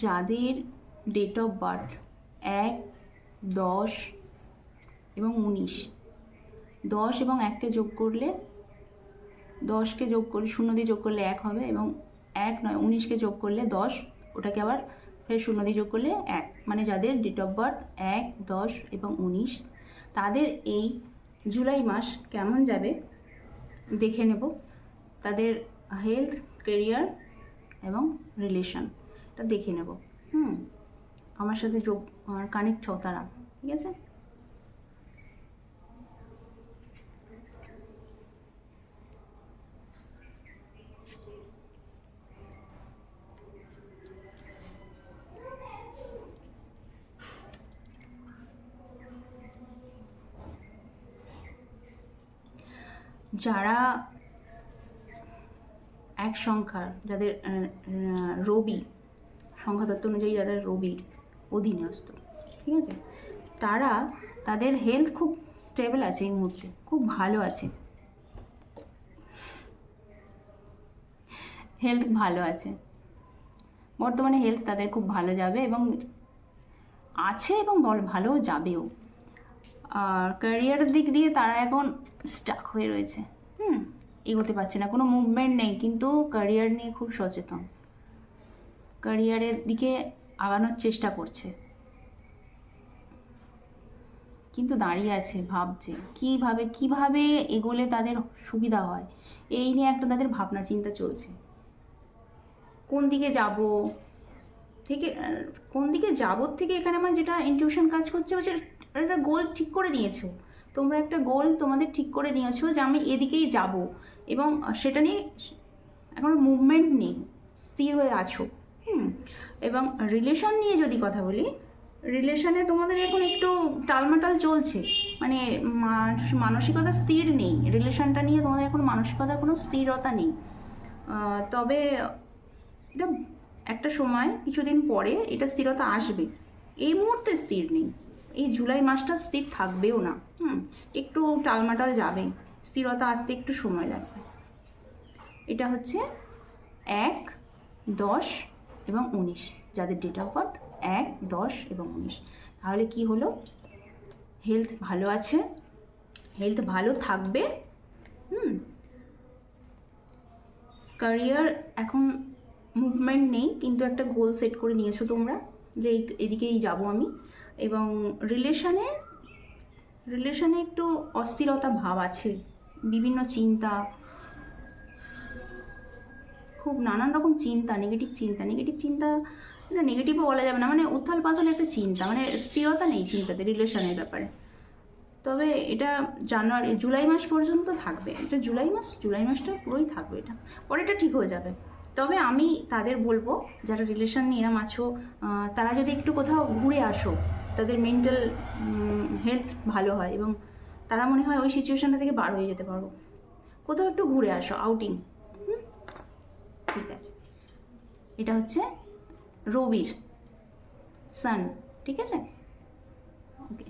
যাদের date of birth 1, 10 এবং 19, 10 এবং 1কে যোগ করলে 10কে যোগ করলে 0 দিয়ে যোগ করলে 1 হবে, এবং 1 নয় 19কে যোগ করলে 10, ওটাকে আবার ফের 0 দিয়ে যোগ করলে 1, মানে যাদের ডেট অফ বার্থ 1, 10 এবং 19, তাদের এই জুলাই মাস কেমন যাবে দেখে নেব। তাদের হেলথ, কেরিয়ার এবং রিলেশন এটা দেখে নেব। আমার সাথে যোগ কানেক্ট হও তারা, ঠিক আছে? যারা এক সংখ্যার, যাদের রবি সংখ্যাতত্ত্ব অনুযায়ী যারা রবির অধীনস্থ, ঠিক আছে, তারা তাদের হেলথ খুব স্টেবল আছে, এই মুহূর্তে খুব ভালো আছে, হেলথ ভালো আছে বর্তমানে, হেলথ তাদের খুব ভালো যাবে এবং আছে এবং ভালোও যাবেও। আর ক্যারিয়ারের দিক দিয়ে তারা এখন স্টাক হয়ে রয়েছে, এগোতে পারছে না, কোনো মুভমেন্ট নেই, কিন্তু ক্যারিয়ার নিয়ে খুব সচেতন, ক্যারিয়ারের দিকে আগানোর চেষ্টা করছে, কিন্তু দাঁড়িয়ে আছে, ভাবছে কিভাবে এগোলে তাদের সুবিধা হয়, এই নিয়ে একটা তাদের ভাবনা চিন্তা চলছে। কোন দিকে যাব থেকে কোন দিকে যাবর থেকে এখানে আমার যেটা ইনটিউশন কাজ করছে, একটা গোল ঠিক করে নিয়েছো তোমরা, একটা গোল তোমাদের ঠিক করে নিয়েছো যে আমি এদিকেই যাব, এবং সেটা নিয়ে এখন মুভমেন্ট নেই, স্থির হয়ে আছো। এবং রিলেশন নিয়ে যদি কথা বলি, রিলেশনে তোমাদের এখন একটু টালমাটাল চলছে, মানে মানসিকতা স্থির নেই, রিলেশনটা নিয়ে তোমাদের এখন মানসিকতা কোনো স্থিরতা নেই। তবে এটা একটা সময়, কিছুদিন পরে এটা স্থিরতা আসবে, এই মুহূর্তে স্থির নেই, এই জুলাই মাসটা স্থির থাকবেও না, একটু টালমাটাল যাবে, স্থিরতা আসতে একটু সময় লাগবে। এটা হচ্ছে 1, 10 এবং 19, যাদের ডেট অফ বার্থ 1, 10 এবং 19। তাহলে কি হলো? হেলথ ভালো আছে, হেলথ ভালো থাকবে, ক্যারিয়ার এখন মুভমেন্ট নেই, কিন্তু একটা গোল সেট করে নিয়েছো তোমরা যে এদিকেই যাব আমি। এবং রিলেশনে একটু অস্থিরতা ভাব আছে, বিভিন্ন চিন্তা, খুব নানান রকম চিন্তা, নেগেটিভ চিন্তা, না নেগেটিভও বলা যাবে না, মানে উত্থাল পাতাল একটা চিন্তা, মানে স্থিরতা নেই চিন্তাতে রিলেশনের ব্যাপারে। তবে এটা জুলাই মাস পর্যন্ত থাকবে, এটা জুলাই মাসটা পুরোই থাকবে, এটা পরে এটা ঠিক হয়ে যাবে। তবে আমি তাদের বলবো, যারা রিলেশন নিয়ে এরম আছো, তারা যদি একটু কোথাও ঘুরে আসো, তাদের মেন্টাল হেলথ ভালো হয় এবং তারা মনে হয় ওই সিচুয়েশনটা থেকে বার হয়ে যেতে পারবো। কোথাও একটু ঘুরে আসো, আউটিং, ঠিক আছে? এটা হচ্ছে রবির সান, ঠিক আছে? ওকে।